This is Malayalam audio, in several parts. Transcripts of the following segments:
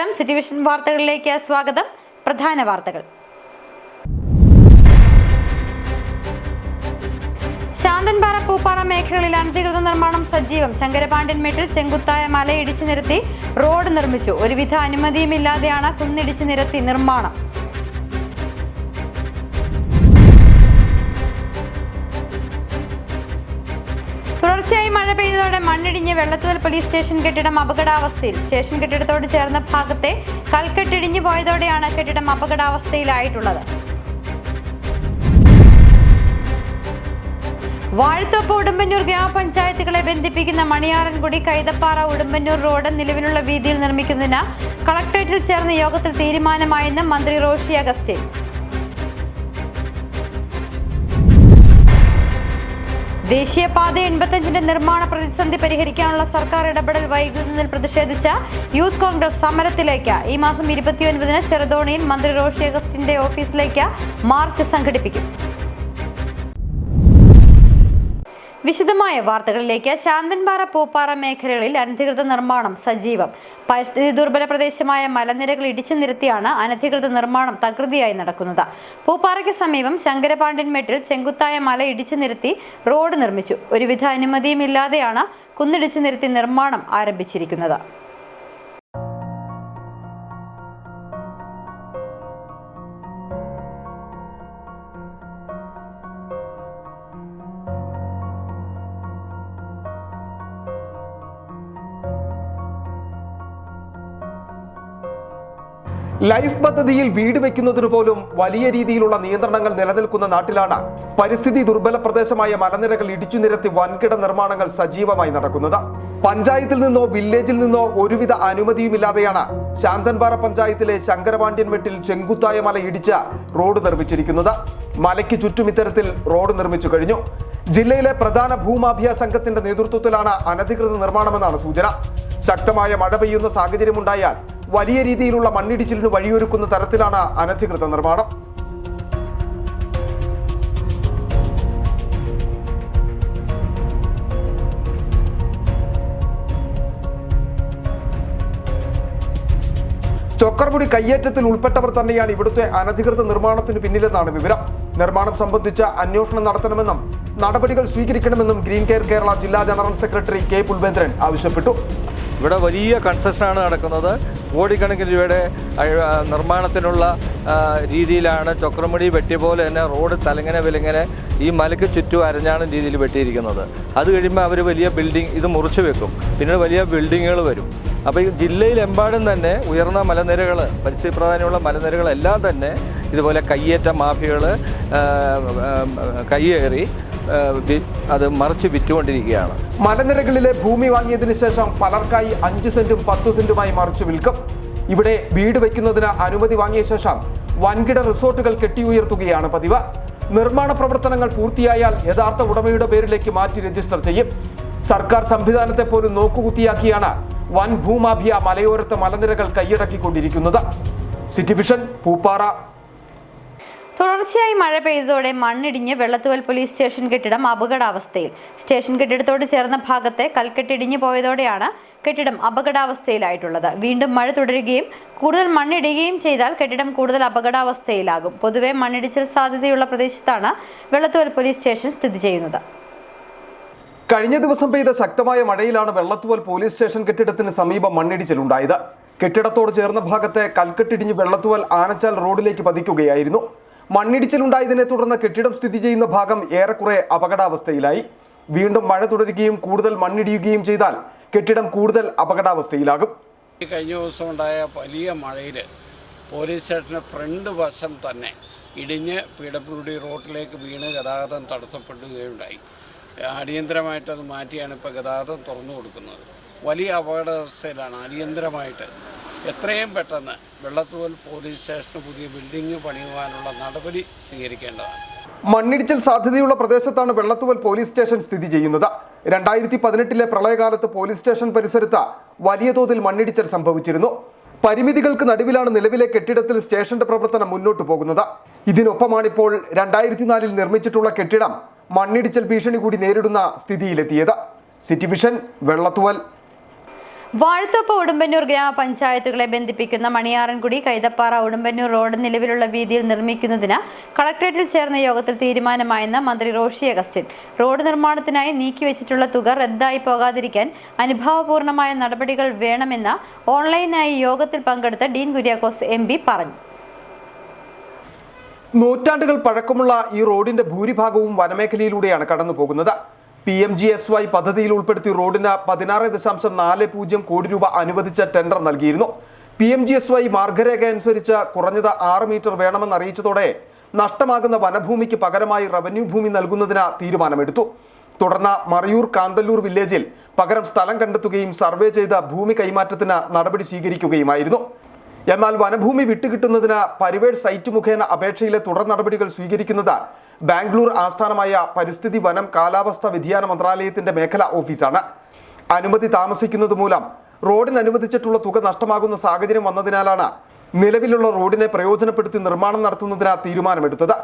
നമസ്കാരം, സിറ്റി വിഷൻ വാർത്തകളിലേക്ക് സ്വാഗതം. പ്രധാന വാർത്തകൾ. ശാന്തൻപാറ പൂപ്പാറ മേഖലകളിൽ അനധികൃത നിർമ്മാണം സജീവം. ശങ്കരപാണ്ഡ്യൻമേട്ടിൽ ചെങ്കുത്തായ മലയിടിച്ചു നിരത്തി റോഡ് നിർമ്മിച്ചു. ഒരുവിധ അനുമതിയുമില്ലാതെയാണ് കുന്നിടിച്ചു നിരത്തി നിർമ്മാണം. തുടർച്ചയായി മഴ പെയ്തതോടെ മണ്ണിടിഞ്ഞ് വെള്ളത്തുവൽ പോലീസ് സ്റ്റേഷൻ കെട്ടിടം അപകടാവസ്ഥയിൽ. സ്റ്റേഷൻ കെട്ടിടത്തോട് ചേർന്ന ഭാഗത്തെ കൽക്കെട്ടിടിഞ്ഞു പോയതോടെയാണ് കെട്ടിടം അപകടാവസ്ഥയിലായിട്ടുള്ളത്. വാഴത്തോപ്പ് ഉടുമ്പന്നൂർ ഗ്രാമപഞ്ചായത്തുകളെ ബന്ധിപ്പിക്കുന്ന മണിയാറൻകുടി കൈതപ്പാറ ഉടുമ്പന്നൂർ റോഡ് നിലവിലുള്ള വീതിയിൽ നിർമ്മിക്കുന്നതിന് കളക്ടറേറ്റിൽ ചേർന്ന യോഗത്തിൽ തീരുമാനമായെന്ന് മന്ത്രി റോഷി അഗസ്റ്റിൻ. ദേശീയപാത 85ന്റെ നിർമ്മാണ പ്രതിസന്ധി പരിഹരിക്കാനുള്ള സർക്കാർ ഇടപെടൽ വൈകുന്നതിൽ പ്രതിഷേധിച്ച യൂത്ത് കോൺഗ്രസ് സമരത്തിലേക്ക്. ഈ മാസം 29-ന് ചെറുതോണിയിൽ മന്ത്രി റോഷി അഗസ്റ്റിന്റെ ഓഫീസിലേക്ക് മാർച്ച് സംഘടിപ്പിക്കും. വിശദമായ വാർത്തകളിലേക്ക്. ശാന്തൻപാറ പൂപ്പാറ മേഖലകളിൽ അനധികൃത നിർമ്മാണം സജീവം. പരിസ്ഥിതി ദുർബല പ്രദേശമായ മലനിരകൾ ഇടിച്ചു നിരത്തിയാണ് അനധികൃത നിർമ്മാണം തകൃതിയായി നടക്കുന്നത്. പൂപ്പാറയ്ക്ക് സമീപം ശങ്കരപാണ്ഡ്യൻമേട്ടിൽ ചെങ്കുത്തായ മല ഇടിച്ചു നിരത്തി റോഡ് നിർമ്മിച്ചു. ഒരുവിധ അനുമതിയുമില്ലാതെയാണ് കുന്നിടിച്ചു നിരത്തി നിർമ്മാണം ആരംഭിച്ചിരിക്കുന്നത്. ലൈഫ് പദ്ധതിയിൽ വീട് വെക്കുന്നതിന് പോലും വലിയ രീതിയിലുള്ള നിയന്ത്രണങ്ങൾ നിലനിൽക്കുന്ന നാട്ടിലാണ് പരിസ്ഥിതി ദുർബല പ്രദേശമായ മലനിരകൾ ഇടിച്ചു നിരത്തി വൻകിട നിർമ്മാണങ്ങൾ സജീവമായി നടക്കുന്നത്. പഞ്ചായത്തിൽ നിന്നോ വില്ലേജിൽ നിന്നോ ഒരുവിധ അനുമതിയുമില്ലാതെയാണ് ശാന്തൻപാറ പഞ്ചായത്തിലെ ശങ്കരപാണ്ഡ്യൻമേട്ടിൽ ചെങ്കുത്തായ മല ഇടിച്ച് റോഡ് നിർമ്മിച്ചിരിക്കുന്നത്. മലയ്ക്ക് ചുറ്റും ഇത്തരത്തിൽ റോഡ് നിർമ്മിച്ചു കഴിഞ്ഞു. ജില്ലയിലെ പ്രധാന ഭൂമാഫിയ സംഘത്തിന്റെ നേതൃത്വത്തിലാണ് അനധികൃത നിർമ്മാണമെന്നാണ് സൂചന. ശക്തമായ മഴ പെയ്യുന്ന സാഹചര്യമുണ്ടായാൽ വലിയ രീതിയിലുള്ള മണ്ണിടിച്ചിലിന് വഴിയൊരുക്കുന്ന തരത്തിലാണ് അനധികൃത നിർമ്മാണം. ചൊക്കർമുടി കയ്യേറ്റത്തിൽ ഉൾപ്പെട്ടവർ തന്നെയാണ് ഇവിടുത്തെ അനധികൃത നിർമ്മാണത്തിന് പിന്നിലെന്നാണ് വിവരം. നിർമ്മാണം സംബന്ധിച്ച അന്വേഷണം നടത്തണമെന്നും നടപടികൾ സ്വീകരിക്കണമെന്നും ഗ്രീൻ കെയർ കേരള ജില്ലാ ജനറൽ സെക്രട്ടറി കെ പുൽബേന്ദ്രൻ ആവശ്യപ്പെട്ടു. ഇവിടെ വലിയ കൺസ്ട്രക്ഷനാണ് നടക്കുന്നത്. കോടിക്കണക്കിന് രൂപയുടെ നിർമ്മാണത്തിനുള്ള രീതിയിലാണ് ചൊക്രമുടി വെട്ടിയ പോലെ തന്നെ റോഡ് തലങ്ങനെ വിലങ്ങനെ ഈ മലയ്ക്ക് ചുറ്റും അരഞ്ഞാണ് രീതിയിൽ വെട്ടിയിരിക്കുന്നത്. അത് കഴിയുമ്പോൾ അവർ വലിയ ബിൽഡിംഗ് ഇത് മുറിച്ച് വെക്കും. പിന്നീട് വലിയ ബിൽഡിങ്ങുകൾ വരും. അപ്പോൾ ഈ ജില്ലയിലെമ്പാടും തന്നെ ഉയർന്ന മലനിരകൾ, പരിസ്ഥിതി പ്രാധാന്യമുള്ള മലനിരകളെല്ലാം തന്നെ ഇതുപോലെ കയ്യേറ്റ മാഫിയകൾ കയ്യേറി അത് മറിച്ച് വിറ്റുകൊണ്ടിരിക്കുകയാണ്. മലനിരകളിലെ ഭൂമി വാങ്ങിയതിനു ശേഷം പലർക്കായി 5 സെന്റും 10 സെന്റുമായി മറിച്ചു വിൽക്കും. ഇവിടെ വീട് വയ്ക്കുന്നതിന് അനുമതി വാങ്ങിയ ശേഷം വൻകിട റിസോർട്ടുകൾ കെട്ടിയുയർത്തുകയാണ് പതിവ്. നിർമ്മാണ പ്രവർത്തനങ്ങൾ പൂർത്തിയായാൽ യഥാർത്ഥ ഉടമയുടെ പേരിലേക്ക് മാറ്റി രജിസ്റ്റർ ചെയ്യും. സർക്കാർ സംവിധാനത്തെ പോലും നോക്കുകുത്തിയാക്കിയാണ് വൻ ഭൂമാഫിയ മലയോരത്തെ മലനിരകൾ കൈയടക്കിക്കൊണ്ടിരിക്കുന്നത്. City vision Pooppara. തുടർച്ചയായി മഴ പെയ്തതോടെ മണ്ണിടിഞ്ഞ് വെള്ളത്തുവൽ പോലീസ് സ്റ്റേഷൻ കെട്ടിടം അപകടാവസ്ഥയിൽ. സ്റ്റേഷൻ കെട്ടിടത്തോട് ചേർന്ന ഭാഗത്തെ കൽക്കെട്ടിടിഞ്ഞു പോയതോടെയാണ് കെട്ടിടം അപകടാവസ്ഥയിലായിട്ടുള്ളത്. വീണ്ടും മഴ തുടരുകയും കൂടുതൽ മണ്ണിടുകയും ചെയ്താൽ കെട്ടിടം കൂടുതൽ അപകടാവസ്ഥയിലാകും. പൊതുവെ മണ്ണിടിച്ചിൽ സാധ്യതയുള്ള പ്രദേശത്താണ് വെള്ളത്തുവൽ പോലീസ് സ്റ്റേഷൻ സ്ഥിതി ചെയ്യുന്നത്. കഴിഞ്ഞ ദിവസം പെയ്ത ശക്തമായ മഴയിലാണ് വെള്ളത്തുവൽ പോലീസ് സ്റ്റേഷൻ കെട്ടിടത്തിന് സമീപം മണ്ണിടിച്ചിലുണ്ടായത്. കെട്ടിടത്തോട് ചേർന്ന ഭാഗത്തെ കൽക്കെട്ടിടിഞ്ഞ് വെള്ളത്തുവൽ ആനച്ചാൽ റോഡിലേക്ക് പതിക്കുകയായിരുന്നു. മണ്ണിടിച്ചിലുണ്ടായതിനെ തുടർന്ന് കെട്ടിടം സ്ഥിതി ചെയ്യുന്ന ഭാഗം ഏറെക്കുറെ അപകടാവസ്ഥയിലായി. വീണ്ടും മഴ തുടരുകയും കൂടുതൽ മണ്ണിടിയുകയും ചെയ്താൽ കെട്ടിടം കൂടുതൽ അപകടാവസ്ഥയിലാകും. കഴിഞ്ഞ ദിവസം ഉണ്ടായ വലിയ മഴയിൽ പോലീസ് സ്റ്റേഷൻ്റെ ഫ്രണ്ട് വശം തന്നെ ഇടിഞ്ഞ് PWD റോഡിലേക്ക് വീണ് ഗതാഗതം തടസ്സപ്പെടുകയുണ്ടായി. അടിയന്തരമായിട്ടത് മാറ്റിയാണ് ഇപ്പോൾ ഗതാഗതം തുറന്നു കൊടുക്കുന്നത്. വലിയ അപകടാവസ്ഥയിലാണ്. അടിയന്തരമായിട്ട് എത്രയും പെട്ടെന്ന് വെള്ളത്തുവൽ പോലീസ് സ്റ്റേഷന് പുതിയ ബിൽഡിംഗ് പണിയുവാനുള്ള നടപടി സ്വീകരിക്കേണ്ടതാണ്. മണ്ണിടിച്ചിൽ സാധ്യതയുള്ള പ്രദേശത്താണ് വെള്ളത്തുവൽ പോലീസ് സ്റ്റേഷൻ സ്ഥിതി ചെയ്യുന്നത്. 2018 പ്രളയകാലത്ത് പോലീസ് സ്റ്റേഷൻ പരിസരത്ത് വലിയ തോതിൽ മണ്ണിടിച്ചിൽ സംഭവിച്ചിരുന്നു. പരിമിതികൾക്ക് നടുവിലാണ് നിലവിലെ കെട്ടിടത്തിൽ സ്റ്റേഷന്റെ പ്രവർത്തനം മുന്നോട്ടു പോകുന്നത്. ഇതിനൊപ്പമാണിപ്പോൾ 2004 നിർമ്മിച്ചിട്ടുള്ള കെട്ടിടം മണ്ണിടിച്ചിൽ ഭീഷണി കൂടി നേരിടുന്ന സ്ഥിതിയിലെത്തിയത്. City vision Vellathuval. വാഴത്തോപ്പ് ഉടുമ്പന്നൂർ ഗ്രാമപഞ്ചായത്തുകളെ ബന്ധിപ്പിക്കുന്ന മണിയാറൻകുടി കൈതപ്പാറ ഉടുമ്പന്നൂർ റോഡ് നിലവിലുള്ള വീതിയിൽ നിർമ്മിക്കുന്നതിന് കളക്ടറേറ്റിൽ ചേർന്ന യോഗത്തിൽ തീരുമാനമായെന്ന് മന്ത്രി റോഷി അഗസ്റ്റിൻ. റോഡ് നിർമ്മാണത്തിനായി നീക്കിവെച്ചിട്ടുള്ള തുക റദ്ദായി പോകാതിരിക്കാൻ അനുഭാവപൂർണമായ നടപടികൾ വേണമെന്ന് ഓൺലൈനായി യോഗത്തിൽ പങ്കെടുത്ത ഡീൻ കുര്യാക്കോസ് MP പറഞ്ഞു. നൂറ്റാണ്ടുകൾ പഴക്കമുള്ള ഈ റോഡിന്റെ ഭൂരിഭാഗവും വനമേഖലയിലൂടെയാണ് കടന്നു പോകുന്നത്. PMGSY പദ്ധതിയിൽ ഉൾപ്പെടുത്തി റോഡിന് 16.40 കോടി രൂപ അനുവദിച്ച ടെൻഡർ നൽകിയിരുന്നു. PMGSY മാർഗരേഖ അനുസരിച്ച് കുറഞ്ഞത് 6 മീറ്റർ വേണമെന്ന് അറിയിച്ചതോടെ നഷ്ടമാകുന്ന വനഭൂമിക്ക് പകരമായി റവന്യൂ ഭൂമി നൽകുന്നതിന് തീരുമാനമെടുത്തു. തുടർന്ന് മറയൂർ കാന്തല്ലൂർ വില്ലേജിൽ പകരം സ്ഥലം കണ്ടെത്തുകയും സർവേ ചെയ്ത ഭൂമി കൈമാറ്റത്തിന് നടപടി സ്വീകരിക്കുകയുമായിരുന്നു. എന്നാൽ വനഭൂമി വിട്ടുകിട്ടുന്നതിന് പരിവേഡ് സൈറ്റ് മുഖേന അപേക്ഷയിലെ തുടർ നടപടികൾ സ്വീകരിക്കുന്നത് ബാംഗ്ലൂർ ആസ്ഥാനമായ പരിസ്ഥിതി വനം കാലാവസ്ഥാ വ്യതിയാന മന്ത്രാലയത്തിന്റെ മേഖലാ ഓഫീസാണ്. അനുമതി താമസിക്കുന്നത് മൂലം റോഡിന് അനുവദിച്ചിട്ടുള്ള തുക നഷ്ടമാകുന്ന സാഹചര്യം വന്നതിനാലാണ് നിലവിലുള്ള റോഡിനെ പ്രയോജനപ്പെടുത്തി നിർമ്മാണം നടത്തുന്നതിന് തീരുമാനമെടുത്തത്.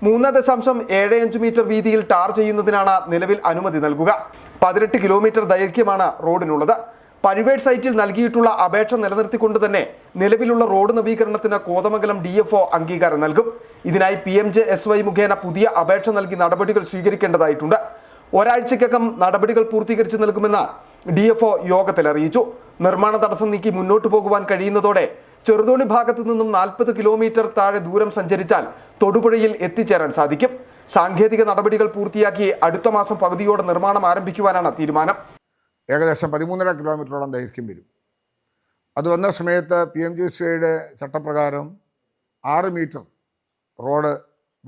3.75 മീറ്റർ വീതിയിൽ ടാർ ചെയ്യുന്നതിനാണ് നിലവിൽ അനുമതി നൽകുക. 18 കിലോമീറ്റർ ദൈർഘ്യമാണ് റോഡിനുള്ളത്. പരിവേഡ് സൈറ്റിൽ നൽകിയിട്ടുള്ള അപേക്ഷ നിലനിർത്തിക്കൊണ്ട് തന്നെ നിലവിലുള്ള റോഡ് നവീകരണത്തിന് കോതമംഗലം DFO അംഗീകാരം നൽകും. ഇതിനായി PMGSY മുഖേന പുതിയ അപേക്ഷ നൽകി നടപടികൾ സ്വീകരിക്കേണ്ടതായിട്ടുണ്ട്. ഒരാഴ്ചയ്ക്കകം നടപടികൾ പൂർത്തീകരിച്ച് നൽകുമെന്ന് DFO യോഗത്തിൽ അറിയിച്ചു. നിർമ്മാണ തടസ്സം നീക്കി മുന്നോട്ട് പോകുവാൻ കഴിയുന്നതോടെ ചെറുതോണി ഭാഗത്തു നിന്നും 40 കിലോമീറ്റർ താഴെ ദൂരം സഞ്ചരിച്ചാൽ തൊടുപുഴയിൽ എത്തിച്ചേരാൻ സാധിക്കും. സാങ്കേതിക നടപടികൾ പൂർത്തിയാക്കി അടുത്ത മാസം പകുതിയോടെ നിർമ്മാണം ആരംഭിക്കുവാനാണ് തീരുമാനം. ഏകദേശം 13.5 കിലോമീറ്ററോളം ദൈർഘ്യം വരും. അത് വന്ന സമയത്ത് PMGSYയുടെ ചട്ടപ്രകാരം 6 മീറ്റർ റോഡ്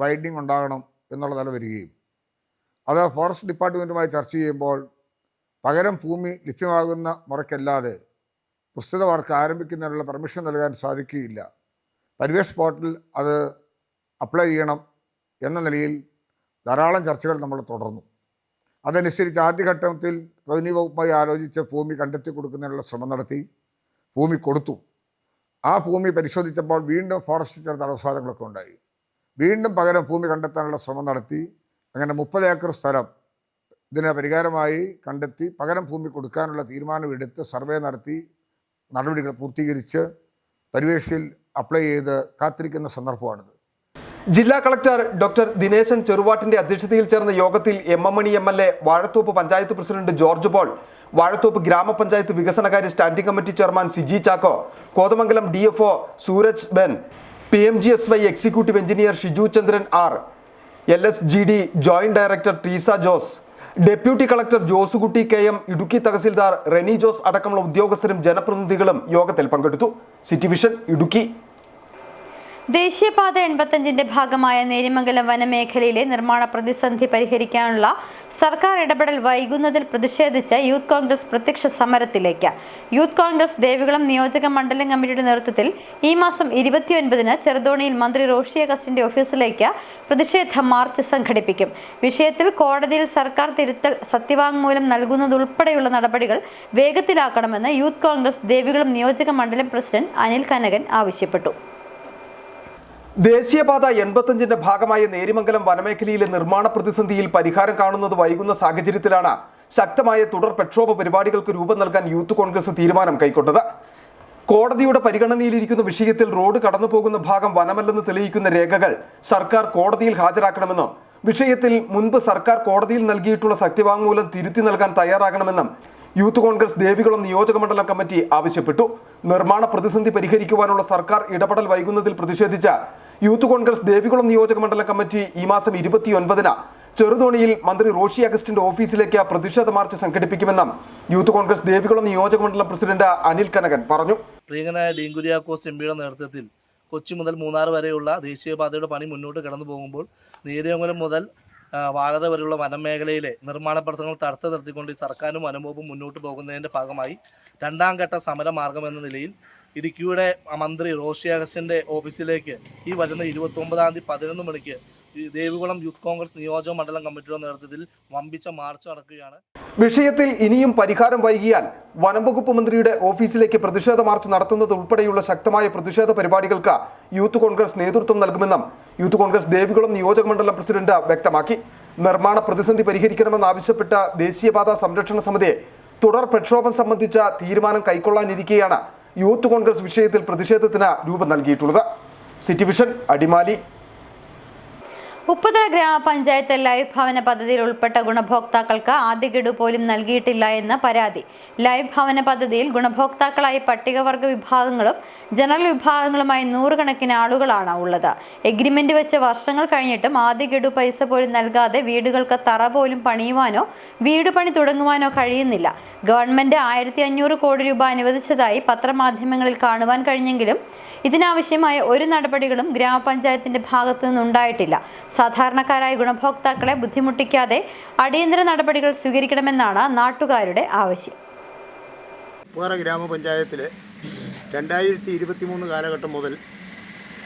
വൈഡനിങ് ഉണ്ടാകണം എന്നുള്ള നില വരികയും അത് ഫോറസ്റ്റ് ഡിപ്പാർട്ട്മെൻറ്റുമായി ചർച്ച ചെയ്യുമ്പോൾ പകരം ഭൂമി ലഭ്യമാകുന്ന മുറയ്ക്കല്ലാതെ പ്രസ്തുത വർക്ക് ആരംഭിക്കുന്നതിനുള്ള പെർമിഷൻ നൽകാൻ സാധിക്കുകയില്ല. പരിവേഷ് പോർട്ടൽ അത് അപ്ലൈ ചെയ്യണം എന്ന നിലയിൽ ധാരാളം ചർച്ചകൾ നമ്മൾ തുടർന്നു. അതനുസരിച്ച് ആദ്യഘട്ടത്തിൽ റവന്യൂ വകുപ്പുമായി ആലോചിച്ച് ഭൂമി കണ്ടെത്തി കൊടുക്കുന്നതിനുള്ള ശ്രമം നടത്തി. ഭൂമി കൊടുത്തു. ആ ഭൂമി പരിശോധിച്ചപ്പോൾ വീണ്ടും ഫോറസ്റ്റ് ചില തടസ്സങ്ങളൊക്കെ ഉണ്ടായി. വീണ്ടും പകരം ഭൂമി കണ്ടെത്താനുള്ള ശ്രമം നടത്തി. അങ്ങനെ 30 ഏക്കർ സ്ഥലം ഇതിന് പരിഹാരമായി കണ്ടെത്തി പകരം ഭൂമി കൊടുക്കാനുള്ള തീരുമാനമെടുത്ത് സർവേ നടത്തി നടപടികൾ പൂർത്തീകരിച്ച് പരിവേഷിൽ അപ്ലൈ ചെയ്ത് കാത്തിരിക്കുന്ന സന്ദർഭമാണിത്. ജില്ലാ കളക്ടർ ഡോക്ടർ ദിനേശൻ ചെറുവാട്ടിന്റെ അധ്യക്ഷതയിൽ ചേർന്ന യോഗത്തിൽ MM Mani MLA, Vazhathope panchayat president George Paul, Vazhathope ഗ്രാമപഞ്ചായത്ത് വികസനകാര്യ standing committee chairman Siji Chacko, Kothamangalam DFO Suraj Ben, PMGSY executive engineer Shiju Chandran R, LSGD joint director Treesa Jose, deputy collector Josekutty KM, Idukki tahsildar Reni Jose അടക്കമുള്ള ഉദ്യോഗസ്ഥരും ജനപ്രതിനിധികളും യോഗത്തിൽ പങ്കെടുത്തു. City vision Idukki. ദേശീയപാത 85ന്റെ ഭാഗമായ നേരിമംഗലം വനമേഖലയിലെ നിർമ്മാണ പ്രതിസന്ധി പരിഹരിക്കാനുള്ള സർക്കാർ ഇടപെടൽ വൈകുന്നതിൽ പ്രതിഷേധിച്ച് യൂത്ത് കോൺഗ്രസ് പ്രത്യക്ഷ സമരത്തിലേക്ക്. യൂത്ത് കോൺഗ്രസ് ദേവികുളം നിയോജക മണ്ഡലം കമ്മിറ്റിയുടെ നേതൃത്വത്തിൽ ഈ മാസം 29-ന് ചെറുതോണിയിൽ മന്ത്രി റോഷി അഗസ്റ്റിന്റെ ഓഫീസിലേക്ക് പ്രതിഷേധ മാർച്ച് സംഘടിപ്പിക്കും. വിഷയത്തിൽ കോടതിയിൽ സർക്കാർ തിരുത്തൽ സത്യവാങ്മൂലം നൽകുന്നതുൾപ്പെടെയുള്ള നടപടികൾ വേഗത്തിലാക്കണമെന്ന് യൂത്ത് കോൺഗ്രസ് ദേവികുളം നിയോജക മണ്ഡലം പ്രസിഡന്റ് അനിൽ കനകൻ ആവശ്യപ്പെട്ടു. ദേശീയപാത 85ന്റെ ഭാഗമായ നേരിമംഗലം വനമേഖലയിലെ നിർമ്മാണ പ്രതിസന്ധിയിൽ പരിഹാരം കാണുന്നത് വൈകുന്ന സാഹചര്യത്തിലാണ് ശക്തമായ തുടർ പ്രക്ഷോഭ പരിപാടികൾക്ക് രൂപം നൽകാൻ യൂത്ത് കോൺഗ്രസ് തീരുമാനം കൈക്കൊണ്ടത്. കോടതിയുടെ പരിഗണനയിലിരിക്കുന്ന വിഷയത്തിൽ റോഡ് കടന്നു പോകുന്ന ഭാഗം വനമല്ലെന്ന് തെളിയിക്കുന്ന രേഖകൾ സർക്കാർ കോടതിയിൽ ഹാജരാക്കണമെന്നും വിഷയത്തിൽ മുൻപ് സർക്കാർ കോടതിയിൽ നൽകിയിട്ടുള്ള സത്യവാങ്മൂലം തിരുത്തി നൽകാൻ തയ്യാറാകണമെന്നും യൂത്ത് കോൺഗ്രസ് ദേവികുളം നിയോജകമണ്ഡലം കമ്മിറ്റി ആവശ്യപ്പെട്ടു. നിർമ്മാണ പ്രതിസന്ധി പരിഹരിക്കുവാനുള്ള സർക്കാർ ഇടപെടൽ വൈകുന്നതിൽ പ്രതിഷേധിച്ച യൂത്ത് കോൺഗ്രസ് ദേവികുളം നിയോജകമണ്ഡലം കമ്മിറ്റി ഈ മാസം 29-ന് ചെറുതോണിയിൽ മന്ത്രി റോഷി അഗസ്റ്റിന്റെ ഓഫീസിലേക്ക് പ്രതിഷേധ മാർച്ച് സംഘടിപ്പിക്കുമെന്നും യൂത്ത് കോൺഗ്രസ് ദേവികുളം നിയോജകമണ്ഡലം പ്രസിഡന്റ് അനിൽ കനകൻ പറഞ്ഞു. പ്രിയങ്കനായ ഡീൻ കുര്യാക്കോസ് MPയുടെ നേതൃത്വത്തിൽ കൊച്ചി മുതൽ മൂന്നാർ വരെയുള്ള ദേശീയപാതയുടെ പണി മുന്നോട്ട് കടന്നു പോകുമ്പോൾ നേരിയമംഗലം മുതൽ വാഴത വരെയുള്ള വനമേഖലയിലെ നിർമ്മാണ പ്രവർത്തനങ്ങൾ തടുത്തു നിർത്തിക്കൊണ്ട് സർക്കാരും വനംവകുപ്പും മുന്നോട്ട് പോകുന്നതിൻ്റെ ഭാഗമായി 2ാം ഘട്ട സമരമാർഗം എന്ന നിലയിൽ ഇടുക്കിയുടെ മന്ത്രി റോഷി അഗസ്റ്റിൻ്റെ ഓഫീസിലേക്ക് ഈ വരുന്ന 29-ാം തീയതി 11 മണിക്ക് ദേവികുളം യൂത്ത് കോൺഗ്രസ് നിയോജക മണ്ഡലം കമ്മിറ്റിയുടെ നേതൃത്വത്തിൽ വമ്പിച്ച മാർച്ച് നടക്കുകയാണ്. വിഷയത്തിൽ ഇനിയും പരിഹാരം വൈകിയാൽ വനംവകുപ്പ് മന്ത്രിയുടെ ഓഫീസിലേക്ക് പ്രതിഷേധ മാർച്ച് നടത്തുന്നത് ഉൾപ്പെടെയുള്ള ശക്തമായ പ്രതിഷേധ പരിപാടികൾക്ക് യൂത്ത് കോൺഗ്രസ് നേതൃത്വം നൽകുമെന്നും യൂത്ത് കോൺഗ്രസ് ദേവികുളം നിയോജക മണ്ഡലം പ്രസിഡന്റ് വ്യക്തമാക്കി. നിർമ്മാണ പ്രതിസന്ധി പരിഹരിക്കണമെന്നാവശ്യപ്പെട്ട ദേശീയപാത സംരക്ഷണ സമിതി തുടർ പ്രക്ഷോഭം സംബന്ധിച്ച തീരുമാനം കൈക്കൊള്ളാനിരിക്കെയാണ് യൂത്ത് കോൺഗ്രസ് വിഷയത്തിൽ പ്രതിഷേധത്തിന് രൂപം നൽകിയിട്ടുള്ളത്. City vision, Adimali. ഉപ്പുതറ ഗ്രാമപഞ്ചായത്ത് ലൈഫ് ഭവന പദ്ധതിയിൽ ഉൾപ്പെട്ട ഗുണഭോക്താക്കൾക്ക് ആദ്യ ഗഡു പോലും നൽകിയിട്ടില്ല എന്ന് പരാതി. ലൈഫ് ഭവന പദ്ധതിയിൽ ഗുണഭോക്താക്കളായി പട്ടികവർഗ വിഭാഗങ്ങളും ജനറൽ വിഭാഗങ്ങളുമായി 100 കണക്കിന് ആളുകളാണ് ഉള്ളത്. എഗ്രിമെന്റ് വെച്ച് വർഷങ്ങൾ കഴിഞ്ഞിട്ടും ആദ്യ ഗഡു പൈസ പോലും നൽകാതെ വീടുകൾക്ക് തറ പോലും പണിയുവാനോ വീട് പണി തുടങ്ങുവാനോ കഴിയുന്നില്ല. ഗവൺമെന്റ് 1500 കോടി രൂപ അനുവദിച്ചതായി പത്രമാധ്യമങ്ങളിൽ കാണുവാൻ കഴിഞ്ഞെങ്കിലും ഇതിനാവശ്യമായ ഒരു നടപടികളും ഗ്രാമപഞ്ചായത്തിന്റെ ഭാഗത്തു നിന്നുണ്ടായിട്ടില്ല. സാധാരണക്കാരായ ഗുണഭോക്താക്കളെ ബുദ്ധിമുട്ടിക്കാതെ അടിയന്തര നടപടികൾ സ്വീകരിക്കണമെന്നാണ് നാട്ടുകാരുടെ ആവശ്യം. ഉപ്പുതറ ഗ്രാമപഞ്ചായത്തിൽ 2023 കാലഘട്ടം മുതൽ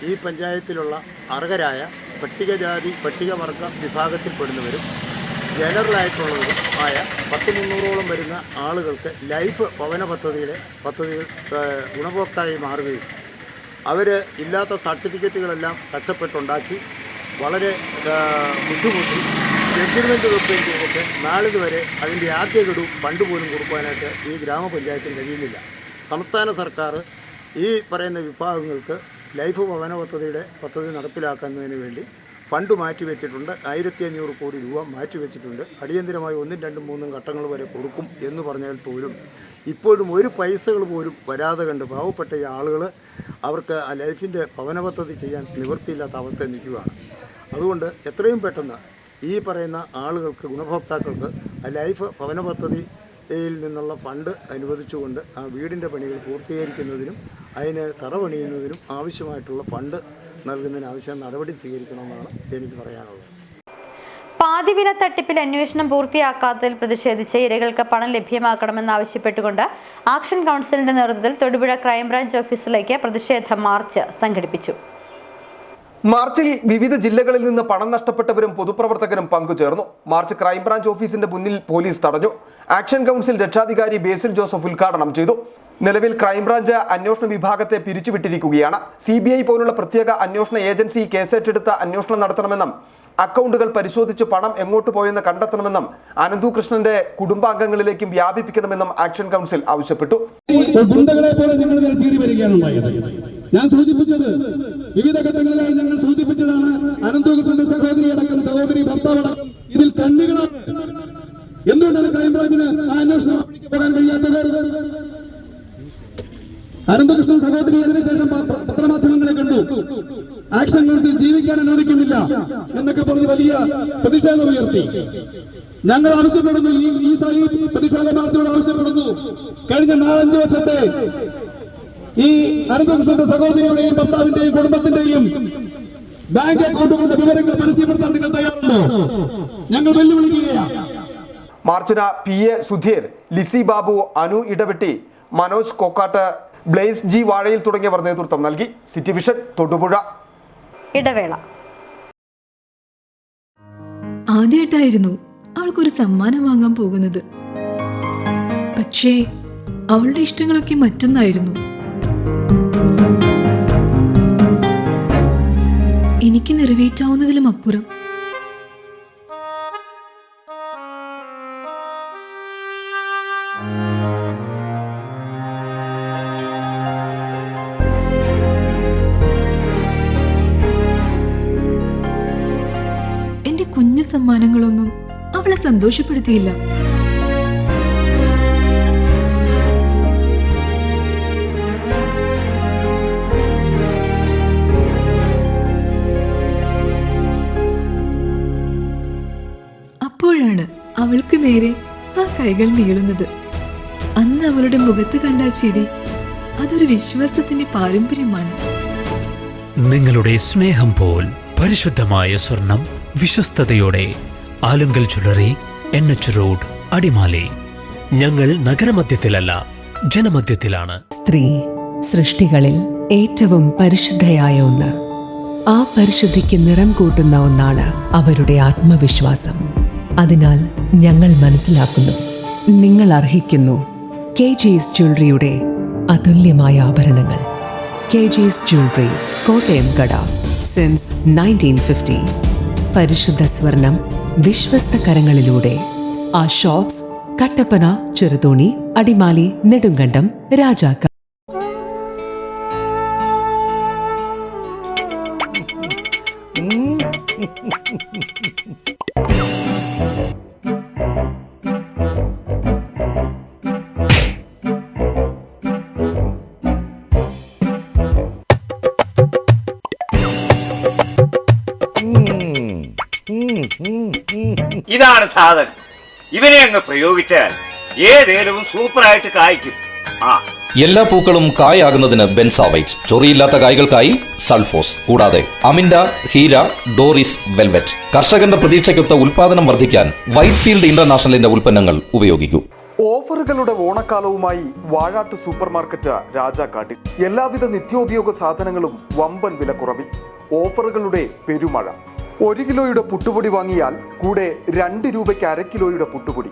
ഈ പഞ്ചായത്തിലുള്ള അർഹരായ പട്ടികജാതി പട്ടികവർഗ വിഭാഗത്തിൽപ്പെടുന്നവരും ജനറലായിട്ടുള്ളവരും ആയ 300ഓളം വരുന്ന ആളുകൾക്ക് ലൈഫ് ഭവന പദ്ധതികൾ ഗുണഭോക്തായി മാറുകയും അവർ ഇല്ലാത്ത സർട്ടിഫിക്കറ്റുകളെല്ലാം കഷ്ടപ്പെട്ടുണ്ടാക്കി വളരെ ബുദ്ധിമുട്ടി എഗ്രിമെൻ്റ് വെക്കുകയും ചെയ്തിട്ട് നാളിതുവരെ അതിൻ്റെ ആദ്യ ഗഡു ഫണ്ട് പോലും കൊടുക്കാനായിട്ട് ഈ ഗ്രാമപഞ്ചായത്തിന് കഴിയുന്നില്ല. സംസ്ഥാന സർക്കാർ ഈ പറയുന്ന വിഭാഗങ്ങൾക്ക് ലൈഫ് ഭവന പദ്ധതി നടപ്പിലാക്കുന്നതിന് വേണ്ടി ഫണ്ട് മാറ്റിവെച്ചിട്ടുണ്ട്. 1500 കോടി രൂപ മാറ്റിവെച്ചിട്ടുണ്ട്. അടിയന്തരമായി 1, 2, 3 ഘട്ടങ്ങൾ വരെ കൊടുക്കും എന്ന് പറഞ്ഞാൽ പോലും ഇപ്പോഴും ഒരു പൈസകൾ പോലും വരാതെ കണ്ട് പാവപ്പെട്ട ഈ ആളുകൾ അവർക്ക് ആ ലൈഫിൻ്റെ ഭവന പദ്ധതി ചെയ്യാൻ നിവൃത്തിയില്ലാത്ത അവസ്ഥ നിൽക്കുകയാണ്. അതുകൊണ്ട് എത്രയും പെട്ടെന്ന് ഈ പറയുന്ന ആളുകൾക്ക് ഗുണഭോക്താക്കൾക്ക് ആ ലൈഫ് ഭവന പദ്ധതിയിൽ നിന്നുള്ള ഫണ്ട് അനുവദിച്ചുകൊണ്ട് ആ വീടിൻ്റെ പണികൾ പൂർത്തീകരിക്കുന്നതിനും അതിന് തറ പണിയുന്നതിനും ആവശ്യമായിട്ടുള്ള ഫണ്ട് നൽകുന്നതിന് ആവശ്യം നടപടി സ്വീകരിക്കണമെന്നാണ് എനിക്ക് പറയാനുള്ളത്. പാതിവില തട്ടിപ്പിൽ അന്വേഷണം പൂർത്തിയാക്കാത്തതിൽ പ്രതിഷേധിച്ച് ഇരകൾക്ക് പണം ലഭ്യമാക്കണമെന്നാവശ്യപ്പെട്ടുകൊണ്ട് ആക്ഷൻ കൗൺസിലിന്റെ നേതൃത്വത്തിൽ തൊടുപുഴ ക്രൈംബ്രാഞ്ച് ഓഫീസിലേക്ക് പ്രതിഷേധ മാർച്ച് സംഘടിപ്പിച്ചു. മാർച്ചിൽ വിവിധ ജില്ലകളിൽ നിന്ന് പണം നഷ്ടപ്പെട്ടവരും പൊതുപ്രവർത്തകരും പങ്കുചേർന്നു. മാർച്ച് ക്രൈംബ്രാഞ്ച് ഓഫീസിന്റെ മുന്നിൽ പോലീസ് തടഞ്ഞു. ആക്ഷൻ കൗൺസിൽ രക്ഷാധികാരി ബേസിൽ ജോസഫ് ഉദ്ഘാടനം ചെയ്തു. നിലവിൽ ക്രൈംബ്രാഞ്ച് അന്വേഷണ വിഭാഗത്തെ പിരിച്ചുവിട്ടിരിക്കുകയാണ്. CBI പോലുള്ള പ്രത്യേക അന്വേഷണ ഏജൻസി കേസേറ്റെടുത്ത അന്വേഷണം നടത്തണമെന്നും അക്കൗണ്ടുകൾ പരിശോധിച്ച് പണം എങ്ങോട്ട് പോയെന്ന് കണ്ടെത്തണമെന്നും അനന്തു കൃഷ്ണന്റെ കുടുംബാംഗങ്ങളിലേക്കും വ്യാപിപ്പിക്കണമെന്നും ആക്ഷൻ കൗൺസിൽ ആവശ്യപ്പെട്ടു. ഞാൻ സൂചിപ്പിച്ചത് വിവിധ ഘട്ടങ്ങളിലായി ഞങ്ങൾ സൂചിപ്പിച്ചതാണ്. അനന്തകൃഷ്ണന്റെ സഹോദരി അടക്കം സഹോദരി ഭർത്താവടക്കം ഇതിൽ കണ്ണികളാണ്. എന്തുകൊണ്ടാണ് ക്രൈംബ്രാഞ്ചിന് ആ അന്വേഷണം പോകാൻ കഴിയാത്തത്? അനന്തകൃഷ്ണൻ സഹോദരി അതിനുശേഷം പത്രമാധ്യമങ്ങളെ കണ്ടു ആക്ഷൻ കൗൺസിൽ ജീവിക്കാൻ അനുവദിക്കുന്നില്ല എന്നൊക്കെ പറഞ്ഞ് വലിയ പ്രതിഷേധം ഉയർത്തി. ഞങ്ങൾ ആവശ്യപ്പെടുന്നു, ഈ പ്രതിഷേധ മാർച്ചയോട് ആവശ്യപ്പെടുന്നു, കഴിഞ്ഞ 4-5 വർഷത്തെ ഈ അനന്തകൃഷ്ണന്റെ സഹോദരിയുടെയും ഭർത്താവിന്റെയും കുടുംബത്തിന്റെയും ബാങ്ക് അക്കൗണ്ടുകളുടെ വിവരങ്ങൾ പരസ്യപ്പെടുത്താൻ നിങ്ങൾ തയ്യാറുണ്ടോ? ഞങ്ങൾ വെല്ലുവിളിക്കുകയാണ്. മാർച്ചിന് PA സുധീർ, ലിസി ബാബു, അനു ഇടവെട്ടി, മനോജ് കൊക്കാട്ട്, ബ്ലേസ് G വാഴയിൽ തുടങ്ങിയവർ നേതൃത്വം നൽകി. City vision, Thodupuzha. ഇടവേള. ആദ്യമായിട്ടായിരുന്നു അവൾക്കൊരു സമ്മാനം വാങ്ങാൻ പോകുന്നത്. പക്ഷേ അവളുടെ ഇഷ്ടങ്ങളൊക്കെ മറ്റൊന്നായിരുന്നു. എനിക്ക് നിറവേറ്റാവുന്നതിലും അപ്പുറം. എന്റെ കുഞ്ഞു സമ്മാനങ്ങളൊന്നും അവളെ സന്തോഷപ്പെടുത്തിയില്ല. അപ്പോഴാണ് അവൾക്ക് നേരെ ആ കൈകൾ നീളുന്നത്. അന്ന് അവളുടെ മുഖത്ത് കണ്ട ചിരി അതൊരു വിശ്വാസത്തിന്റെ പാരമ്പര്യമാണ്. നിങ്ങളുടെ സ്നേഹം പോൽ പരിശുദ്ധമായ സ്വർണം വിശ്വസ്തയോടെ Alunkal jewellery, NH road, Adimali. ഞങ്ങൾ നഗരമധ്യത്തിലല്ല, ജനമധ്യത്തിലാണ്. സ്ത്രീ സൃഷ്ടികളിൽ ഏറ്റവും പരിശുദ്ധയായ ഒന്ന്. ആ പരിശുദ്ധിക്ക് നിറം കൂട്ടുന്ന ഒന്നാണ് അവരുടെ ആത്മവിശ്വാസം. അതിനാൽ ഞങ്ങൾ മനസ്സിലാക്കുന്നു, നിങ്ങൾ അർഹിക്കുന്നു KG's ജ്വല്ലറിയുടെ അതുല്യമായ ആഭരണങ്ങൾ. KG's ജ്വല്ലറി, കോട്ടയം കട, സിൻസ് 1950. പരിശുദ്ധ സ്വർണം വിശ്വസ്ത കരങ്ങളിലൂടെ. ആ ഷോപ്സ് കട്ടപ്പന, ചെറുതോണി, അടിമാലി, നെടുങ്കണ്ടം, രാജാക്കാട്. ഇതാണ് സാധനം. ഇവനെ അങ്ങ് പ്രയോഗിച്ചാൽ ഏതേലവും സൂപ്പറായിട്ട് കായ്ക്കും. എല്ലാ പൂക്കളും കായാകുന്നതിന് ബെൻസാവൈറ്റ്, ചൊറിയില്ലാത്ത കായ്കൾക്കായി സൾഫോസ്, കൂടാതെ അമിൻഡ, ഹീര, ഡോറിസ്, വെൽവെറ്റ്. കർഷകന്റെ പ്രതീക്ഷയ്ക്കൊത്ത ഉൽപാദനം വർദ്ധിക്കാൻ വൈറ്റ്ഫീൽഡ് ഇന്റർനാഷണലിന്റെ ഉൽപ്പന്നങ്ങൾ ഉപയോഗിക്കൂ. ഓഫറുകളുടെ ഓണക്കാലവുമായി വാഴാട്ട് സൂപ്പർ മാർക്കറ്റ് രാജാക്കാട്ടിൽ. എല്ലാവിധ നിത്യോപയോഗ സാധനങ്ങളും വമ്പൻ വിലക്കുറവിൽ. ഓഫറുകളുടെ പെരുമഴ. 1 കിലോയുടെ പുട്ടുപൊടി വാങ്ങിയാൽ കൂടെ 2 രൂപയ്ക്ക് 1/2 കിലോയുടെ പുട്ടുപൊടി.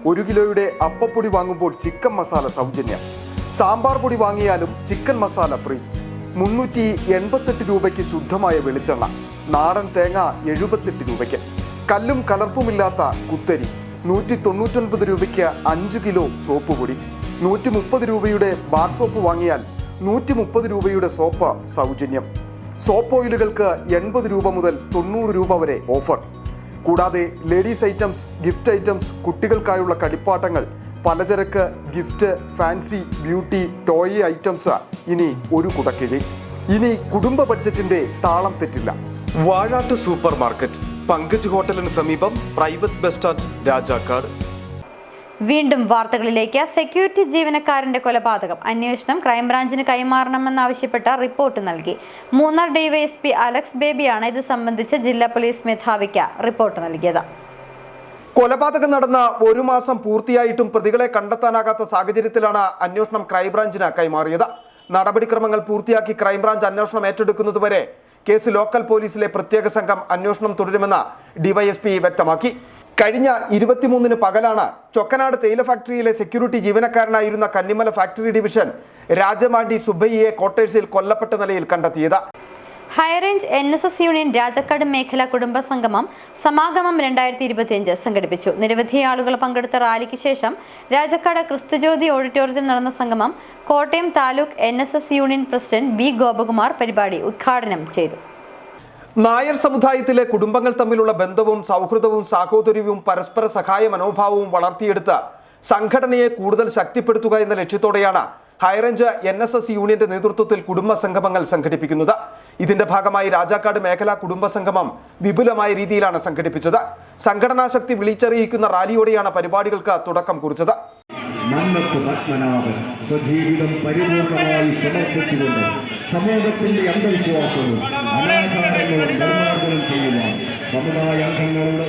1 കിലോയുടെ അപ്പപ്പൊടി വാങ്ങുമ്പോൾ ചിക്കൻ മസാല സൗജന്യം. സാമ്പാർ പൊടി വാങ്ങിയാലും ചിക്കൻ മസാല ഫ്രീ. 388 രൂപയ്ക്ക് ശുദ്ധമായ വെളിച്ചെണ്ണ. നാടൻ തേങ്ങ 78 രൂപയ്ക്ക്. കല്ലും കലർപ്പുമില്ലാത്ത കുത്തരി 199 രൂപയ്ക്ക് 5 കിലോ സോപ്പ് പൊടി. 130 രൂപയുടെ ബാർ സോപ്പ് വാങ്ങിയാൽ 130 രൂപയുടെ സോപ്പ് സൗജന്യം. സോപ്പ് ഓയിലുകൾക്ക് 80 രൂപ മുതൽ 90 രൂപ വരെ ഓഫർ. കൂടാതെ ലേഡീസ് ഐറ്റംസ്, ഗിഫ്റ്റ് ഐറ്റംസ്, കുട്ടികൾക്കായുള്ള കളിപ്പാട്ടങ്ങൾ, പലചരക്ക്, gift, fancy, beauty, toy items ഇനി ഒരു കുടക്കീഴിൽ. ഇനി കുടുംബ ബഡ്ജറ്റിന്റെ താളം തെറ്റില്ല. വാഴാട്ട് സൂപ്പർ മാർക്കറ്റ്, പങ്കജ് ഹോട്ടലിന് സമീപം, പ്രൈവറ്റ് ബസ് സ്റ്റാൻഡ്, രാജാക്കാട്. വീണ്ടും വാർത്തകളിലേക്ക്. സെക്യൂരിറ്റി ജീവനക്കാരന്റെ കൊലപാതകം അന്വേഷണം ക്രൈംബ്രാഞ്ചിന് കൈമാറണമെന്നാവശ്യപ്പെട്ട റിപ്പോർട്ട് നൽകി. മൂന്നാർ ഡിവൈഎസ്പി അലക്സ് ബേബിയാണ് ഇത് സംബന്ധിച്ച് ജില്ലാ പോലീസ് മേധാവിക്ക് റിപ്പോർട്ട് നൽകിയത്. കൊലപാതകം നടന്ന 1 മാസം പൂർത്തിയായിട്ടും പ്രതികളെ കണ്ടെത്താനാകാത്ത സാഹചര്യത്തിലാണ് അന്വേഷണം ക്രൈംബ്രാഞ്ചിന് കൈമാറിയത്. നടപടിക്രമങ്ങൾ പൂർത്തിയാക്കി ക്രൈംബ്രാഞ്ച് അന്വേഷണം ഏറ്റെടുക്കുന്നതുവരെ കേസ് ലോക്കൽ പോലീസിലെ പ്രത്യേക സംഘം അന്വേഷണം തുടരുമെന്ന് ഡിവൈഎസ്പി വ്യക്തമാക്കി. കഴിഞ്ഞ 23-ന് പകലാണ് ചൊക്കനാട് തേയില ഫാക്ടറിയിലെ സെക്യൂരിറ്റി ജീവനക്കാരനായിരുന്ന കന്നിമല ഫാക്ടറി ഡിവിഷൻ രാജമാണ്ടി സുബയ്യയെ ക്വാർട്ടേഴ്സിൽ കൊല്ലപ്പെട്ട നിലയിൽ കണ്ടെത്തിയത്. ഹൈറേഞ്ച് NSS യൂണിയൻ രാജാക്കാട് മേഖല കുടുംബ സംഗമം സമാഗമം 2025 സംഘടിപ്പിച്ചു. നിരവധി ആളുകൾ പങ്കെടുത്ത റാലിക്ക് ശേഷം രാജാക്കാട് ക്രിസ്തുജ്യോതി ഓഡിറ്റോറിയത്തിൽ നടന്ന സംഗമം Kottayam taluk NSS union president B Gopakumar പരിപാടി ഉദ്ഘാടനം ചെയ്തു. നായർ സമുദായത്തിലെ കുടുംബങ്ങൾ തമ്മിലുള്ള ബന്ധവും സൗഹൃദവും സാഹോദര്യവും പരസ്പര സഹായ മനോഭാവവും വളർത്തിയെടുത്ത് സംഘടനയെ കൂടുതൽ ശക്തിപ്പെടുത്തുക എന്ന ലക്ഷ്യത്തോടെയാണ് ഹൈറേഞ്ച് NSS യൂണിയന്റെ നേതൃത്വത്തിൽ കുടുംബ സംഗമങ്ങൾ സംഘടിപ്പിക്കുന്നത്. ഇതിന്റെ ഭാഗമായി രാജാക്കാട് മേഖലാ കുടുംബ സംഗമം വിപുലമായ രീതിയിലാണ് സംഘടിപ്പിച്ചത്. സംഘടനാ ശക്തി വിളിച്ചറിയിക്കുന്ന റാലിയോടെയാണ് പരിപാടികൾക്ക് തുടക്കം കുറിച്ചത്. സ്വജീവിതം പരിപൂർണമായി സമർപ്പിച്ചുകൊണ്ട് സമൂഹത്തിന്റെ അന്ധവിശ്വാസവും അനാചാരങ്ങളും നിർമ്മാർജ്ജനം ചെയ്യുവാൻ സമുദായ അംഗങ്ങളുടെ.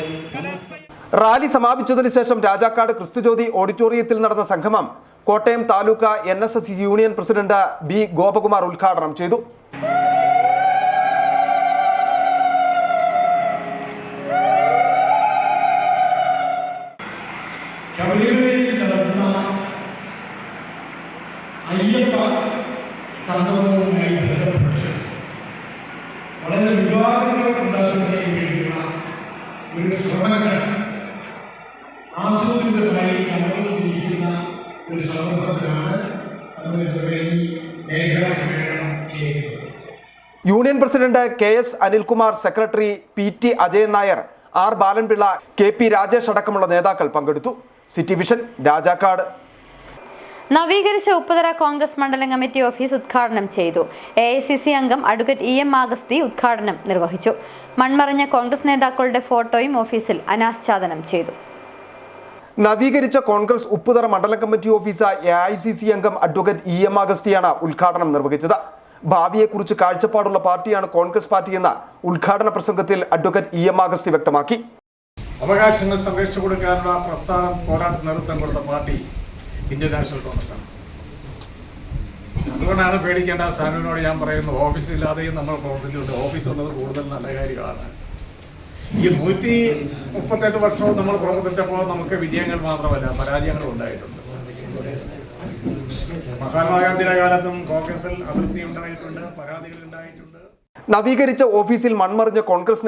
റാലി സമാപിച്ചതിനു ശേഷം രാജാക്കാട് ക്രിസ്തുജ്യോതി ഓഡിറ്റോറിയത്തിൽ നടന്ന സംഗമം Kottayam taluk NSS union president B Gopakumar ഉദ്ഘാടനം ചെയ്തു. ശബരിമലയിൽ നടന്ന അയ്യപ്പ സംഗമവുമായി ബന്ധപ്പെട്ട് വളരെ വിവാദങ്ങൾ ഉണ്ടാക്കുന്നതിന് വേണ്ടിയുള്ള ഒരു ശ്രമങ്ങൾ ആസൂത്രിതമായി നടന്നുകൊണ്ടിരിക്കുന്ന ഒരു സന്ദർഭത്തിലാണ് ഈ മേഖലാ സമ്മേളനം ചെയ്യുന്നത്. Union president KS Anilkumar, secretary PT Ajayan Nair, R Balan Pillai, KP Rajesh അടക്കമുള്ള നേതാക്കൾ പങ്കെടുത്തു. City vision Rajakkad. നവീകരിച്ച ഉപ്പുതറ കോൺഗ്രസ് മണ്ഡലം കമ്മിറ്റി ഓഫീസ് ഉദ്ഘാടനം ചെയ്തു. AICC അംഗം അഡ്വക്കേറ്റ് EM ആഗസ്തി ഉദ്ഘാടനം നിർവഹിച്ചു. മൺമറഞ്ഞ കോൺഗ്രസ് നേതാക്കളുടെ ഫോട്ടോയും ഓഫീസിൽ അനാച്ഛാദനം ചെയ്തു. നവീകരിച്ച കോൺഗ്രസ് ഉപ്പുതറ മണ്ഡലം കമ്മിറ്റി ഓഫീസ് AICC അംഗം അഡ്വക്കേറ്റ് EM ആഗസ്തിയാണ് ഉദ്ഘാടനം നിർവഹിച്ചത്. ഭാവിയെക്കുറിച്ച് കാഴ്ചപ്പാടുള്ള പാർട്ടിയാണ് കോൺഗ്രസ് പാർട്ടിയെന്ന് ഉദ്ഘാടന പ്രസംഗത്തിൽ അഡ്വക്കേറ്റ് EM ആഗസ്തി വ്യക്തമാക്കി. അവകാശങ്ങൾ സംരക്ഷിച്ചു കൊടുക്കാനുള്ള പ്രസ്ഥാനം പോരാട്ടം നേതൃത്വം കൊടുത്ത പാർട്ടി ഇന്ത്യൻ നാഷണൽ കോൺഗ്രസ് ആണ്. അതുകൊണ്ടാണ് പേടിക്കേണ്ട. സാനുവിനോട് ഞാൻ പറയുന്നു, ഓഫീസില്ലാതെയും നമ്മൾ പ്രവർത്തിച്ചിട്ടുണ്ട്. ഓഫീസുള്ളത് കൂടുതൽ നല്ല കാര്യങ്ങളാണ്. ഈ 138 വർഷവും നമ്മൾ പ്രവർത്തിച്ചപ്പോൾ നമുക്ക് വിജയങ്ങൾ മാത്രമല്ല പരാജയങ്ങളും ഉണ്ടായിട്ടുണ്ട്. മഹാത്മാഗാന്ധിയുടെ കാലത്തും കോൺഗ്രസിൽ അതൃപ്തി ഉണ്ടായിട്ടുണ്ട്, പരാതികൾ ഉണ്ടായിട്ടുണ്ട്. നവീകരിച്ച ഓഫീസിൽ മൺമറിഞ്ഞ കോൺഗ്രസ്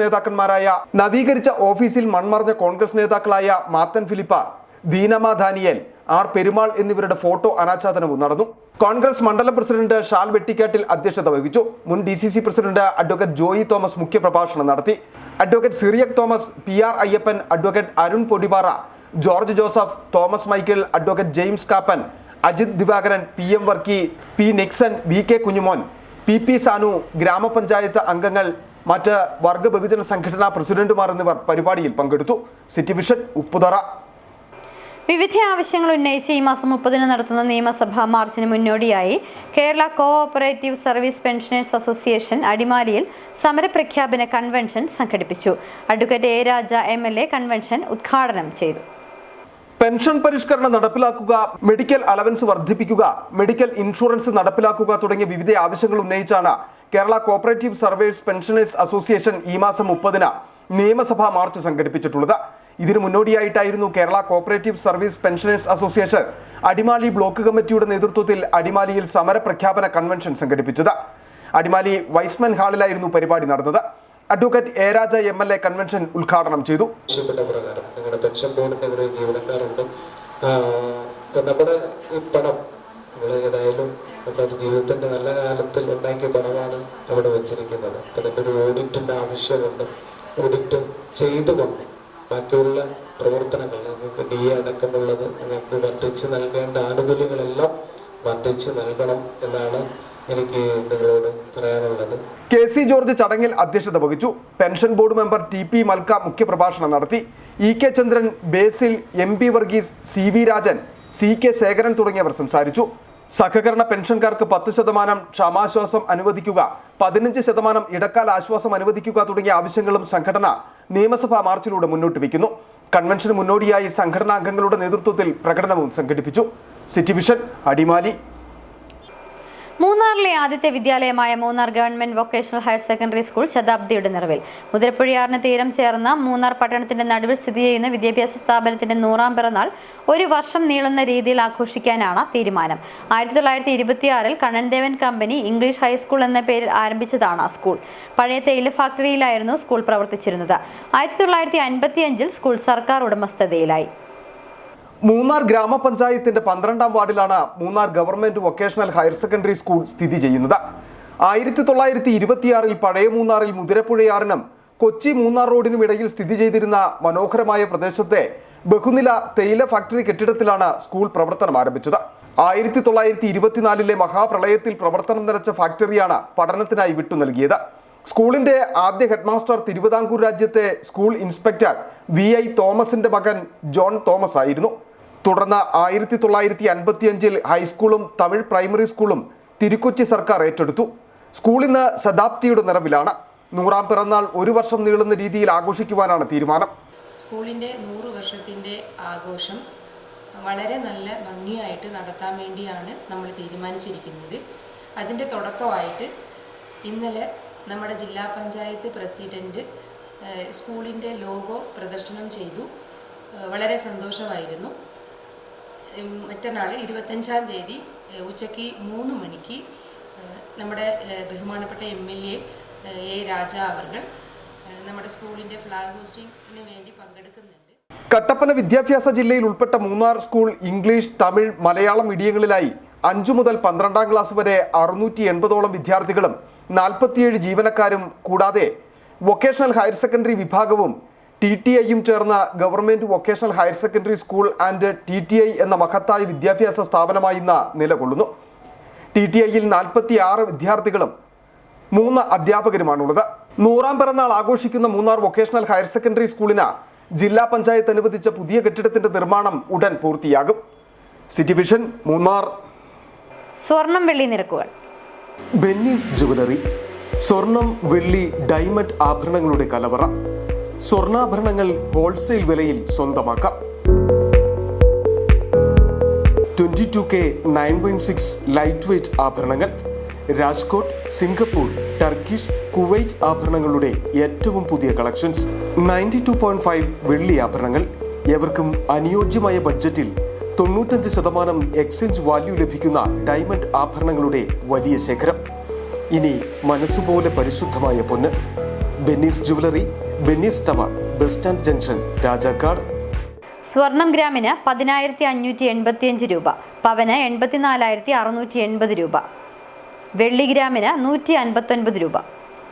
നേതാക്കളായ മാത്തൻ ഫിലിപ്പ, ദീനമ ദാനിയേൽ, ആർ പെരുമാൾ എന്നിവരുടെ ഫോട്ടോ അനാച്ഛാദനവും നടന്നു. കോൺഗ്രസ് മണ്ഡലം പ്രസിഡന്റ് ഷാൽ വെട്ടിക്കാട്ടിൽ അധ്യക്ഷത വഹിച്ചു. മുൻ DCC president advocate Joy Thomas മുഖ്യപ്രഭാഷണം നടത്തി. Advocate Cyriac Thomas, PR Ayyappan, advocate Arun Podipara, George Joseph, Thomas Michael, advocate James Kappan, Ajith Divakaran, PM Varkey, P Nixon, VK Kunjumon, PP Sanu, ഗ്രാമപഞ്ചായത്ത് അംഗങ്ങൾ, മറ്റ് വർഗ ബഹുജന സംഘടനാ പ്രസിഡന്റുമാർ എന്നിവർ പരിപാടിയിൽ പങ്കെടുത്തു. City vision, Upputhara. വിവിധ ആവശ്യങ്ങൾ ഉന്നയിച്ച് ഈ മാസം 30 നടത്തുന്ന നിയമസഭാ മാർച്ചിന് മുന്നോടിയായി Kerala cooperative service pensioners association അടിമാലിയിൽ സമരപ്രഖ്യാപന കൺവെൻഷൻ സംഘടിപ്പിച്ചു. Advocate A Raja MLA convention ഉദ്ഘാടനം ചെയ്തു. പെൻഷൻ പരിഷ്കരണം നടപ്പിലാക്കുക, മെഡിക്കൽ അലവൻസ് വർദ്ധിപ്പിക്കുക, മെഡിക്കൽ ഇൻഷുറൻസ് നടപ്പിലാക്കുക തുടങ്ങിയ വിവിധ ആവശ്യങ്ങൾ ഉന്നയിച്ചാണ് Kerala cooperative service pensioners association ഈ മാസം 30 നിയമസഭാ മാർച്ച് സംഘടിപ്പിച്ചിട്ടുള്ളത്. ഇതിനു മുന്നോടിയായിട്ടായിരുന്നു Kerala cooperative service pensioners association Adimali block കമ്മിറ്റിയുടെ നേതൃത്വത്തിൽ അടിമാലിയിൽ സമരപ്രഖ്യാപന കൺവെൻഷൻ സംഘടിപ്പിച്ചത്. അടിമാലി വൈസ്മൻ ഹാളിലായിരുന്നു പരിപാടി നടന്നത്. Advocate A Raja MLA convention ഉദ്ഘാടനം ചെയ്തു. നിങ്ങളുടെ പെൻഷൻ ബോർഡിന്റെ കുറെ ജീവനക്കാരുണ്ട്. നമ്മുടെ ഈ പണം നമ്മൾ ഏതായാലും നമ്മുടെ ജീവിതത്തിന്റെ നല്ല കാലത്തിൽ ഉണ്ടാക്കിയ പണമാണ് അവിടെ വെച്ചിരിക്കുന്നത്. അതിൻ്റെ ഒരു ഓഡിറ്റിന്റെ ആവശ്യമുണ്ട്. ഓഡിറ്റ് ചെയ്തുകൊണ്ട് ബാക്കിയുള്ള പ്രവർത്തനങ്ങൾ നിങ്ങൾക്ക് DA അടക്കമുള്ളത് നിങ്ങൾക്ക് വർദ്ധിച്ച് നൽകേണ്ട ആനുകൂല്യങ്ങളെല്ലാം വർദ്ധിച്ച് നൽകണം എന്നാണ് എനിക്ക് നിങ്ങളോട് പറയാനുള്ളത്. KC ജോർജ് ചടങ്ങിൽ അധ്യക്ഷത വഹിച്ചു. Pension board member TP malka മുഖ്യപ്രഭാഷണം നടത്തി. EK ചന്ദ്രൻ, ബേസിൽ, MP Varghese, CV Rajan, CK Sekharan തുടങ്ങിയവർ സംസാരിച്ചു. സഹകരണ പെൻഷൻകാർക്ക് 10% ക്ഷമാശ്വാസം അനുവദിക്കുക, 15% ഇടക്കാല ആശ്വാസം അനുവദിക്കുക തുടങ്ങിയ ആവശ്യങ്ങളും സംഘടന നിയമസഭാ മാർച്ചിലൂടെ മുന്നോട്ട് വയ്ക്കുന്നു. കൺവെൻഷന് മുന്നോടിയായി സംഘടനാ അംഗങ്ങളുടെ നേതൃത്വത്തിൽ പ്രകടനവും സംഘടിപ്പിച്ചു. City vision, Adimali. മൂന്നാറിലെ ആദ്യത്തെ വിദ്യാലയമായ Munnar government vocational higher secondary school ശതാബ്ദിയുടെ നിറവിൽ. മുതിരപ്പുഴയാറിന് തീരം ചേർന്ന മൂന്നാർ പട്ടണത്തിന്റെ നടുവിൽ സ്ഥിതി ചെയ്യുന്ന വിദ്യാഭ്യാസ സ്ഥാപനത്തിന്റെ 100ാം പിറന്നാൾ ഒരു വർഷം നീളുന്ന രീതിയിൽ ആഘോഷിക്കാനാണ് തീരുമാനം. 1926 കണ്ണൻദേവൻ കമ്പനി ഇംഗ്ലീഷ് ഹൈസ്കൂൾ എന്ന പേരിൽ ആരംഭിച്ചതാണ് സ്കൂൾ. പഴയ തേയില ഫാക്ടറിയിലായിരുന്നു സ്കൂൾ പ്രവർത്തിച്ചിരുന്നത്. 1955 സ്കൂൾ സർക്കാർ ഉടമസ്ഥതയിലായി. മൂന്നാർ ഗ്രാമപഞ്ചായത്തിന്റെ 12ാം വാർഡിലാണ് Munnar government vocational higher secondary school സ്ഥിതി ചെയ്യുന്നത്. 1926 പഴയ മൂന്നാറിൽ മുതിരപ്പുഴയാറിനും കൊച്ചി മൂന്നാർ റോഡിനും ഇടയിൽ സ്ഥിതി ചെയ്തിരുന്ന മനോഹരമായ പ്രദേശത്തെ ബഹുനില തേയില ഫാക്ടറി കെട്ടിടത്തിലാണ് സ്കൂൾ പ്രവർത്തനം ആരംഭിച്ചത്. 1924 മഹാപ്രളയത്തിൽ പ്രവർത്തനം നിലച്ച ഫാക്ടറിയാണ് പഠനത്തിനായി വിട്ടു നൽകിയത്. സ്കൂളിന്റെ ആദ്യ ഹെഡ്മാസ്റ്റർ തിരുവിതാംകൂർ രാജ്യത്തെ സ്കൂൾ ഇൻസ്പെക്ടർ VI തോമസിന്റെ മകൻ ജോൺ തോമസ് ആയിരുന്നു. തുടർന്ന് 1955 ഹൈസ്കൂളും തമിഴ് പ്രൈമറി സ്കൂളും തിരുക്കൊച്ചി സർക്കാർ ഏറ്റെടുത്തു. സ്കൂളിന് ശതാബ്ദിയുടെ നിറവിലാണ്. 100ാം പിറന്നാൾ ഒരു വർഷം നീളുന്ന രീതിയിൽ ആഘോഷിക്കുവാനാണ് തീരുമാനം. സ്കൂളിൻ്റെ 100 വർഷത്തിൻ്റെ ആഘോഷം വളരെ നല്ല ഭംഗിയായിട്ട് നടത്താൻ വേണ്ടിയാണ് നമ്മൾ തീരുമാനിച്ചിരിക്കുന്നത്. അതിൻ്റെ തുടക്കമായിട്ട് ഇന്നലെ നമ്മുടെ ജില്ലാ പഞ്ചായത്ത് പ്രസിഡൻറ്റ് സ്കൂളിൻ്റെ ലോഗോ പ്രദർശനം ചെയ്തു. വളരെ സന്തോഷമായിരുന്നു. മറ്റന്നാൾ 25-ാം തീയതി ഉച്ചയ്ക്ക് 3 മണിക്ക് നമ്മുടെ ബഹുമാനപ്പെട്ട MLA A രാജ അവർ നമ്മുടെ സ്കൂളിൻ്റെ ഫ്ലാഗ് ഹോസ്റ്റിങ്ങിന് വേണ്ടി പങ്കെടുക്കുന്നുണ്ട്. കട്ടപ്പന വിദ്യാഭ്യാസ ജില്ലയിൽ ഉൾപ്പെട്ട മൂന്നാർ സ്കൂൾ ഇംഗ്ലീഷ്, തമിഴ്, മലയാളം മീഡിയങ്ങളിലായി 5 മുതൽ 12ാം ക്ലാസ് വരെ 680ഓളം വിദ്യാർത്ഥികളും 47 ജീവനക്കാരും കൂടാതെ വൊക്കേഷണൽ ഹയർ സെക്കൻഡറി വിഭാഗവും TTIയും ചേർന്ന government vocational higher secondary school and TTI എന്ന മഹത്തായ വിദ്യാഭ്യാസ സ്ഥാപനമായി ഇന്ന് നിലകൊള്ളുന്നു. TTIയിൽ 46 വിദ്യാർത്ഥികളും 3 അധ്യാപകരുമാണുള്ളത്. 100ാം പിറന്നാൾ ആഘോഷിക്കുന്ന മൂന്നാർ വൊക്കേഷണൽ ഹയർ സെക്കൻഡറി സ്കൂളിന് ജില്ലാ പഞ്ചായത്ത് അനുവദിച്ച പുതിയ കെട്ടിടത്തിന്റെ നിർമ്മാണം ഉടൻ പൂർത്തിയാകും. City vision, Munnar. സ്വർണം വെള്ളി നിരക്കുകൾ. ബെന്നീസ് ജുവലറി. സ്വർണം, വെള്ളി, ഡയമണ്ട് ആഭരണങ്ങളുടെ കലവറ. സ്വർണ്ണാഭരണങ്ങൾ ഹോൾസെയിൽ വിലയിൽ സ്വന്തമാക്കാം. 22K 916 ലൈറ്റ് വെയ്റ്റ് ആഭരണങ്ങൾ. രാജ്കോട്ട്, സിംഗപ്പൂർ, ടർക്കിഷ്, കുവൈറ്റ് ആഭരണങ്ങളുടെ ഏറ്റവും പുതിയ കളക്ഷൻസ്. 92.5 വെള്ളി ആഭരണങ്ങൾ. എവർക്കും അനുയോജ്യമായ ബഡ്ജറ്റിൽ 95% എക്സ്ചേഞ്ച് വാല്യൂ ലഭിക്കുന്ന ഡയമണ്ട് ആഭരണങ്ങളുടെ വലിയ ശേഖരം. ഇനി മനസ്സുപോലെ പരിശുദ്ധമായ പൊന്ന്. Benny's jewellery, Benny's tower, bus stand junction, Rajakkad. സ്വർണം ഗ്രാമിന് 10,585 രൂപ, പവന് 84,680 രൂപ, വെള്ളി ഗ്രാമിന് 159 രൂപ.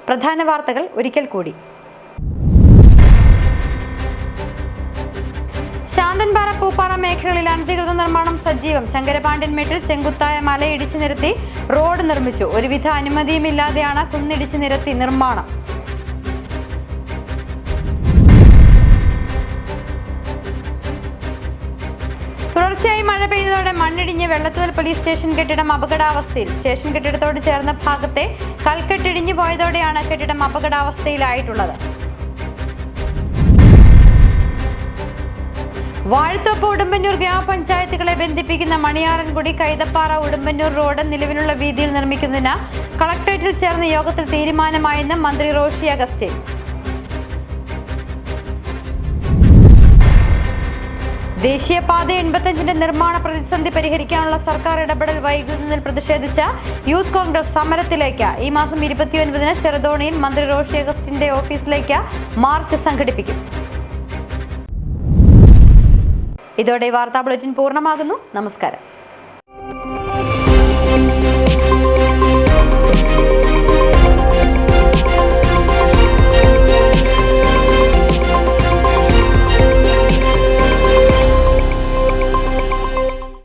പ്രധാന വാർത്തകൾ ഒരിക്കൽ കൂടി. ശാന്തൻപാറ പൂപ്പാറ മേഖലകളിൽ അനധികൃത നിർമ്മാണം സജീവം. ശങ്കരപാണ്ഡ്യൻമേട്ടിൽ ചെങ്കുത്തായ മലയിടിച്ചു നിരത്തി റോഡ് നിർമ്മിച്ചു. ഒരുവിധ അനുമതിയുമില്ലാതെയാണ് കുന്നിടിച്ചു നിരത്തി നിർമ്മാണം. തുടർച്ചയായി മഴ പെയ്തതോടെ മണ്ണിടിഞ്ഞ് വെള്ളത്തൂൽ പോലീസ് സ്റ്റേഷൻ കെട്ടിടം അപകടാവസ്ഥയിൽ. സ്റ്റേഷൻ കെട്ടിടത്തോട് ചേർന്ന ഭാഗത്തെ കൽക്കെട്ടിടിഞ്ഞു പോയതോടെയാണ് കെട്ടിടം അപകടാവസ്ഥയിലായിട്ടുള്ളത്. വാഴത്തോപ്പ് ഉടുമ്പന്നൂർ ഗ്രാമപഞ്ചായത്തുകളെ ബന്ധിപ്പിക്കുന്ന മണിയാറൻകുടി കൈതപ്പാറ ഉടുമ്പന്നൂർ റോഡ് നിലവിലുള്ള വീതിയിൽ നിർമ്മിക്കുന്നതിന് കളക്ടറേറ്റിൽ ചേർന്ന യോഗത്തിൽ തീരുമാനമായെന്ന് മന്ത്രി റോഷി അഗസ്റ്റിൻ. ദേശീയപാത 85 നിർമ്മാണ പ്രതിസന്ധി പരിഹരിക്കാനുള്ള സർക്കാർ ഇടപെടൽ വൈകുന്നതിൽ പ്രതിഷേധിച്ച യൂത്ത് കോൺഗ്രസ് സമരത്തിലേക്ക്. ഈ മാസം 29-ന് ചെറുതോണിയിൽ മന്ത്രി റോഷി അഗസ്റ്റിന്റെ ഓഫീസിലേക്ക് മാർച്ച് സംഘടിപ്പിക്കും. ഇതോടെ വാർത്താ ബുള്ളറ്റിൻ പൂർണ്ണമാകുന്നു. നമസ്കാരം.